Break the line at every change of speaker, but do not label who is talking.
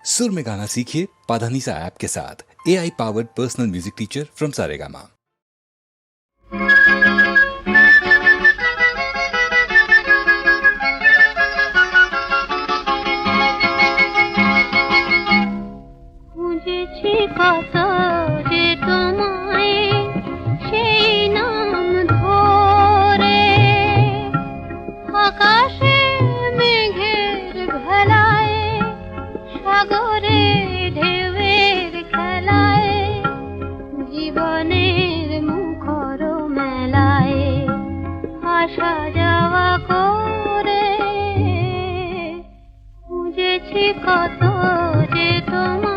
सुर में गाना सीखिए पाधानीसा ऐप के साथ। AI powered personal music teacher from Saregama.
খুঁজেছি কত যে তোমায় সেই নাম ধরে, আকাশে মেঘের ভেলায়, সাগরে ঢেউয়ের খেলায়, জীবনের মুখর মেলায় আসা যাওয়া করে খুঁজেছি কত যে তোমায়।